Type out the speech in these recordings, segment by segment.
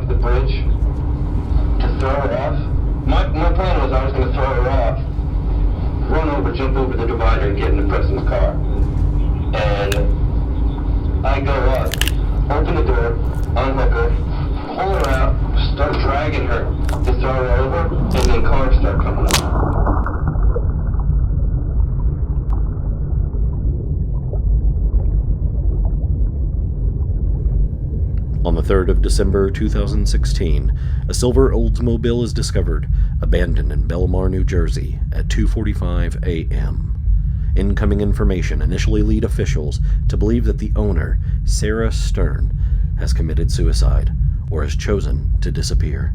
off the bridge to throw her off. My plan was I was going to throw her off, run over, jump over the divider, and get in the Preston's car. And I go up, open the door, unhook her, pull her out, start dragging her to throw her over, and then cars start coming up. On the 3rd of December 2016, a silver Oldsmobile is discovered, abandoned in Belmar, New Jersey, at 2:45 a.m. Incoming information initially lead officials to believe that the owner, Sarah Stern, has committed suicide or has chosen to disappear.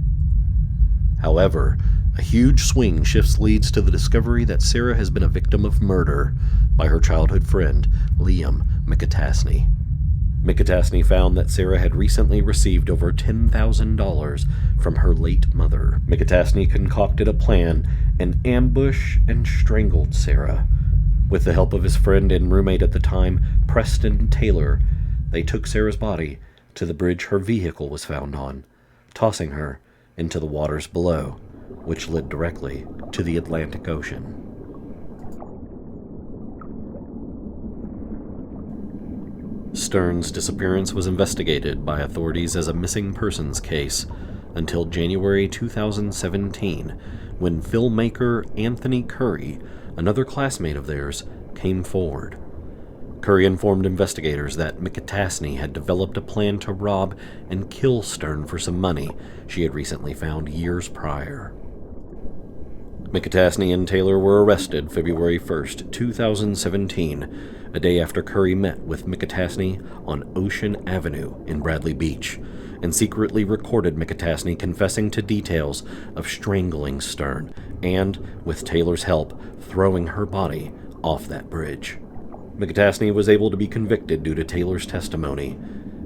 However, a huge swing shifts leads to the discovery that Sarah has been a victim of murder by her childhood friend, Liam McAtasney. McAtasney found that Sarah had recently received over $10,000 from her late mother. McAtasney concocted a plan and ambushed and strangled Sarah. With the help of his friend and roommate at the time, Preston Taylor, they took Sarah's body to the bridge her vehicle was found on, tossing her into the waters below, which led directly to the Atlantic Ocean. Stern's disappearance was investigated by authorities as a missing persons case until January 2017, when filmmaker Anthony Curry, another classmate of theirs, came forward. Curry informed investigators that McAtasney had developed a plan to rob and kill Stern for some money she had recently found years prior. McAtasney and Taylor were arrested February 1st, 2017, a day after Curry met with McAtasney on Ocean Avenue in Bradley Beach, and secretly recorded McAtasney confessing to details of strangling Stern and, with Taylor's help, throwing her body off that bridge. McAtasney was able to be convicted due to Taylor's testimony,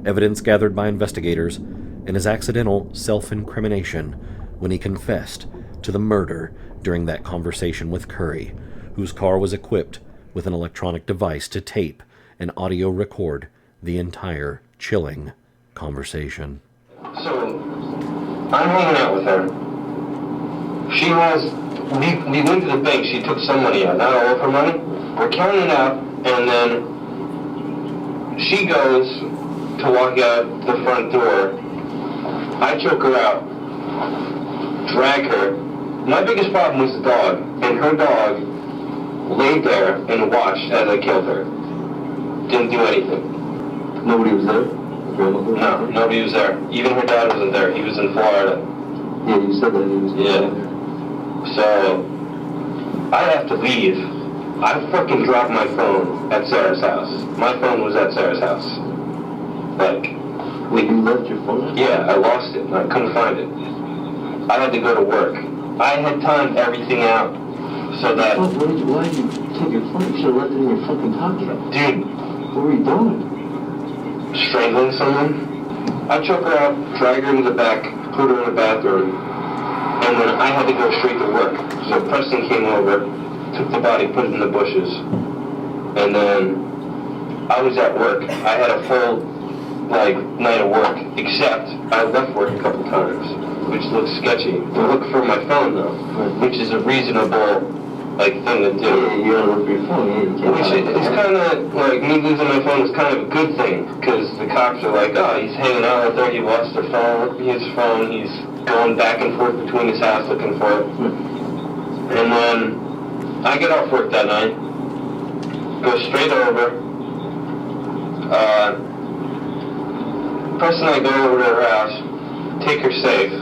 evidence gathered by investigators, and his accidental self-incrimination when he confessed to the murder during that conversation with Curry, whose car was equipped with an electronic device to tape and audio record the entire chilling conversation. So, I'm hanging out with her. We went to the bank, she took some money out, not all of her money. We're counting it out, and then she goes to walk out the front door. I choke her out, drag her. My biggest problem was the dog, and her dog laid there and watched as I killed her. Didn't do anything. Nobody was there? No, nobody was there. Even her dad wasn't there. He was in Florida. Yeah, you said that he was there. So, I have to leave. I fucking dropped my phone at Sarah's house. My phone was at Sarah's house. Wait, you left your phone? Yeah, I lost it. I couldn't find it. I had to go to work. I had timed everything out so that... Why did you take your phone? You should have left it in your fucking pocket. Dude. What were you doing? Strangling someone. I choke her out, drag her into the back, put her in the bathroom, and then I had to go straight to work. So Preston came over, took the body, put it in the bushes, and then I was at work. I had a full night of work, except I left work a couple times, which looks sketchy. To look for my phone though, which is a reasonable thing to do. Yeah, you don't look for your phone. Which it's kind of me losing my phone is kind of a good thing, because the cops are like, oh, he's hanging out with her, he lost his phone, he's going back and forth between his house looking for it. And then I get off work that night, go straight over. Preston and I go over to her house, take her safe,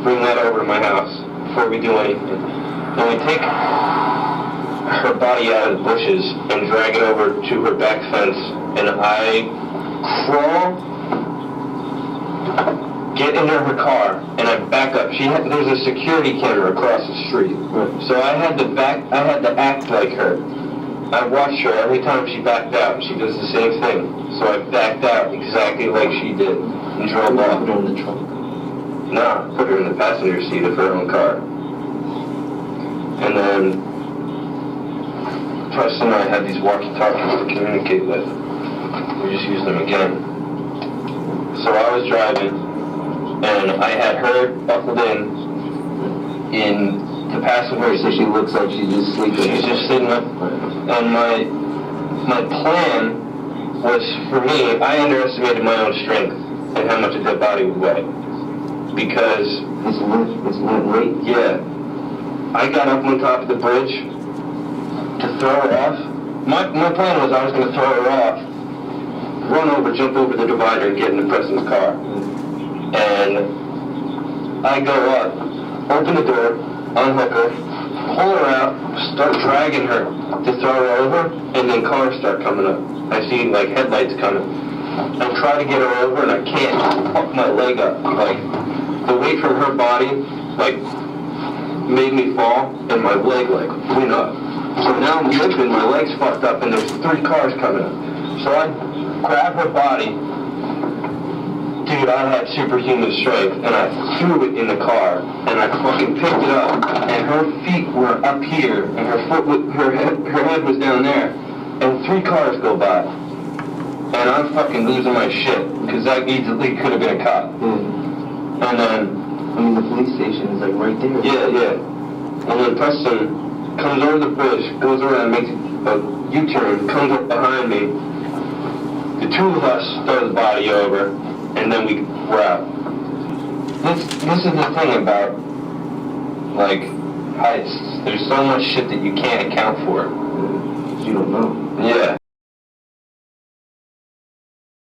bring that over to my house before we do anything. And we take her body out of the bushes and drag it over to her back fence, and I crawl, get into her car, and I back up. There's a security camera across the street, so I had to act like her. I watched her every time she backed out. She does the same thing. So I backed out exactly like she did and drove off. Put her in the trunk? No, put her in the passenger seat of her own car. And then Preston and I had these walkie-talkies to communicate with. We just used them again. So I was driving. and I had her buckled in the passenger So seat. she looks like she's just sleeping. She's just sitting up, and my plan was, for me, I underestimated my own strength and how much a dead body would weigh. Because, It's limp weight. yeah, I got up on top of the bridge to throw her off. My plan was I was going to throw her off, run over, jump over the divider, and get in the Preston's car. And I go up, open the door, unhook her, pull her out, start dragging her to throw her over, and then cars start coming up. I see like headlights coming. I try to get her over, and I can't fuck my leg up. Like, the weight from her body, like, made me fall, and my leg, like, went up. So now I'm limping, my leg's fucked up, and there's 3 cars coming up. So I grab her body. Dude, I had superhuman strength, and I threw it in the car, and I fucking picked it up, and her feet were up here, and her head was down there, and 3 cars go by, and I'm fucking losing my shit, because that easily could have been a cop. Yeah. And then, I mean, the police station is like right there. yeah, and then Preston comes over the bridge, goes around, makes a U-turn, comes up behind me, the 2 of us throw the body over, and then we're out. This is the thing about, like, heists. There's so much shit that you can't account for. You don't know. Yeah.